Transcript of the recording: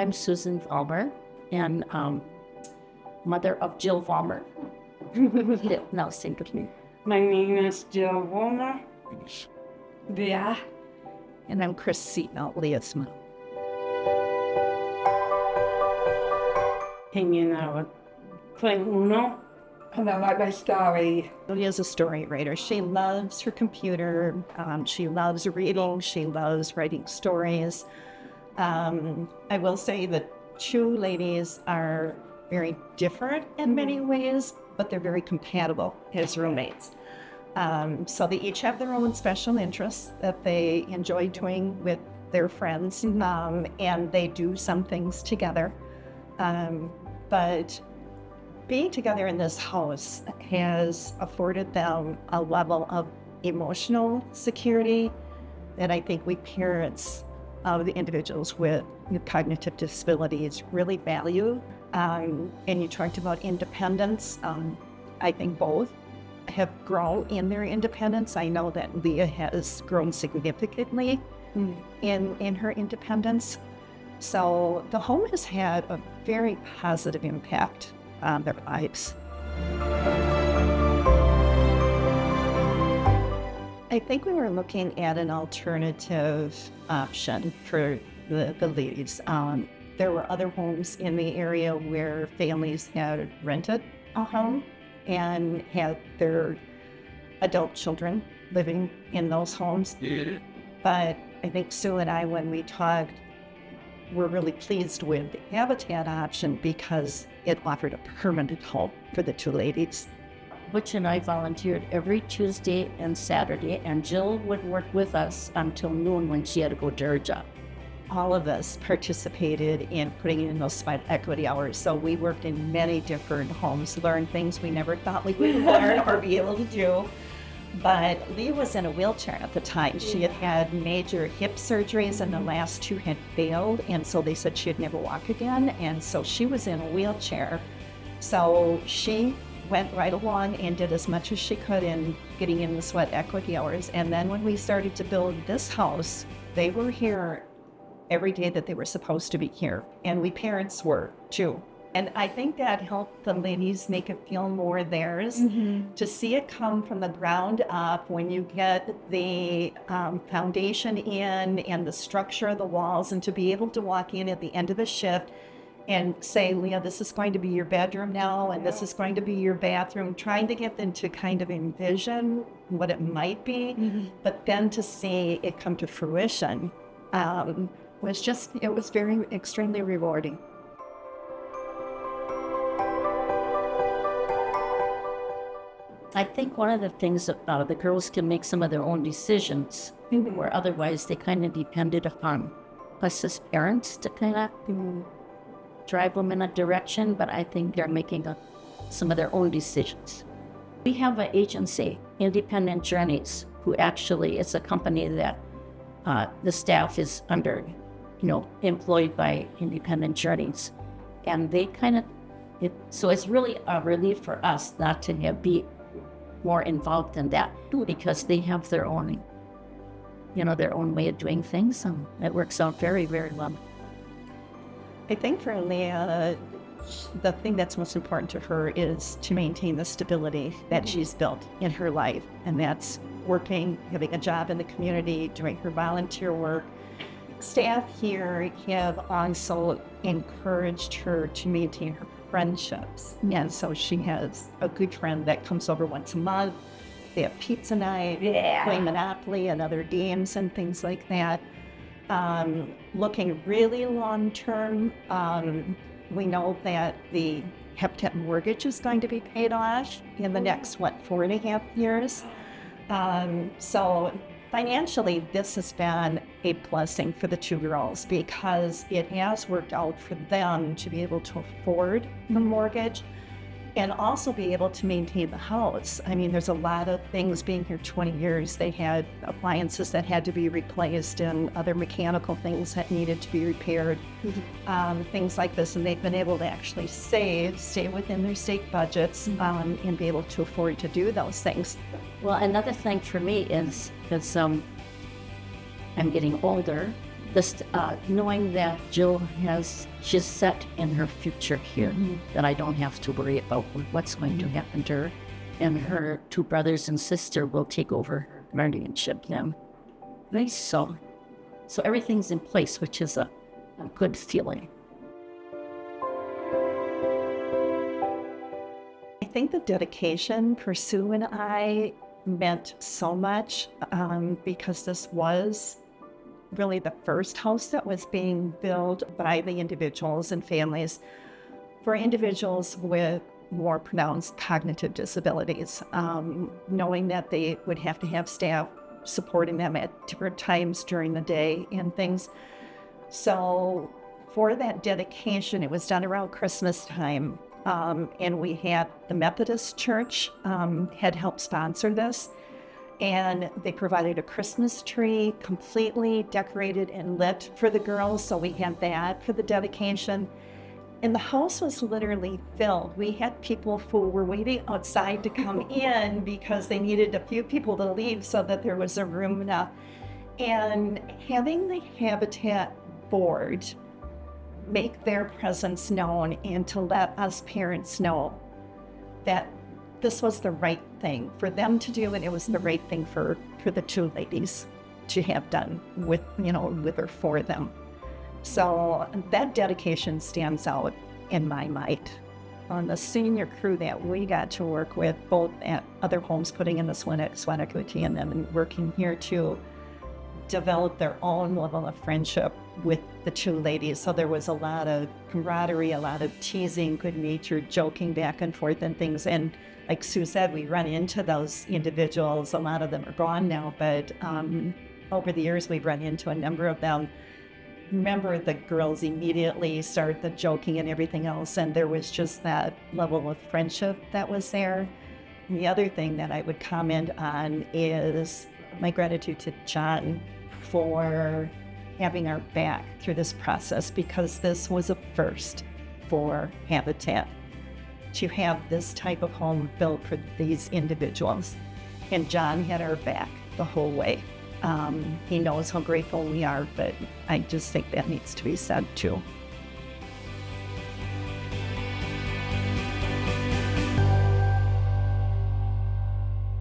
I'm Susan Vollmer, and mother of Jill Vollmer. Now sing with me. My name is Jill Vollmer. Yeah. And I'm Christina Leasman. Hanging out with Clint Uno. And I like my story. Leah's a story writer. She loves her computer. She loves reading. She loves writing stories. I will say the two ladies are very different in many ways, but they're very compatible as roommates. So they each have their own special interests that they enjoy doing with their friends, and they do some things together. But being together in this house has afforded them a level of emotional security that I think we parents of the individuals with cognitive disabilities really value. And you talked about independence. I think both have grown in their independence. I know that Leah has grown significantly in her independence. So the home has had a very positive impact on their lives. I think we were looking at an alternative option for the ladies. There were other homes in the area where families had rented a home and had their adult children living in those homes. But I think Sue and I, when we talked, were really pleased with the Habitat option because it offered a permanent home for the two ladies. Butch and I volunteered every Tuesday and Saturday, and Jill would work with us until noon when she had to go to her job. All of us participated in putting in those sweat equity hours. So we worked in many different homes, learned things we never thought we would learn or be able to do. But Leah was in a wheelchair at the time. She had had major hip surgeries and the last two had failed. And so they said she'd never walk again. And so she was in a wheelchair. So she went right along and did as much as she could in getting in the sweat equity hours. And then when we started to build this house, they were here every day that they were supposed to be here. And we parents were too. And I think that helped the ladies make it feel more theirs, to see it come from the ground up when you get the foundation in and the structure of the walls, and to be able to walk in at the end of the shift and say, Leah, this is going to be your bedroom now, and this is going to be your bathroom, trying to get them to kind of envision what it might be, but then to see it come to fruition it was very extremely rewarding. I think one of the things about the girls can make some of their own decisions, where otherwise they kind of depended upon us as parents to kind of drive them in a direction, but I think they're making some of their own decisions. We have an agency, Independent Journeys, who actually is a company that the staff is under, employed by Independent Journeys. And they so it's really a relief for us not to be more involved in that, because they have their own, their own way of doing things, and it works out very, very well. I think for Leah, the thing that's most important to her is to maintain the stability that she's built in her life, and that's working, having a job in the community, doing her volunteer work. Staff here have also encouraged her to maintain her friendships. And so she has a good friend that comes over once a month. They have pizza night, play Monopoly and other games and things like that. Looking really long term, we know that the Habitat mortgage is going to be paid off in the next, 4.5 years. So financially, this has been a blessing for the two girls, because it has worked out for them to be able to afford the mortgage and also be able to maintain the house. I mean, there's a lot of things being here 20 years. They had appliances that had to be replaced and other mechanical things that needed to be repaired, things like this. And they've been able to actually stay within their state budgets and be able to afford to do those things. Well, another thing for me is, because I'm getting older, Just knowing that Jill she's set in her future here, that I don't have to worry about what's going to happen to her, and her two brothers and sister will take over her guardianship then. Nice, so everything's in place, which is a good feeling. I think the dedication for Sue and I meant so much because this was really the first house that was being built by the individuals and families for individuals with more pronounced cognitive disabilities, knowing that they would have to have staff supporting them at different times during the day and things. So for that dedication, it was done around Christmas time, and we had the Methodist Church had helped sponsor this. And they provided a Christmas tree completely decorated and lit for the girls. So we had that for the dedication. And the house was literally filled. We had people who were waiting outside to come in because they needed a few people to leave so that there was a room enough. And having the Habitat board make their presence known and to let us parents know that this was the right thing for them to do, and it was the right thing for the two ladies to have done with or for them. So that dedication stands out in my mind. On the senior crew that we got to work with, both at other homes, putting in the Swanakootie and then working here to develop their own level of friendship with the two ladies. So there was a lot of camaraderie, a lot of teasing, good-natured joking back and forth and things. And like Sue said, we run into those individuals. A lot of them are gone now, but over the years, we've run into a number of them. Remember, the girls immediately started the joking and everything else, and there was just that level of friendship that was there. And the other thing that I would comment on is my gratitude to John for having our back through this process, because this was a first for Habitat to have this type of home built for these individuals. And John had our back the whole way. He knows how grateful we are, but I just think that needs to be said too.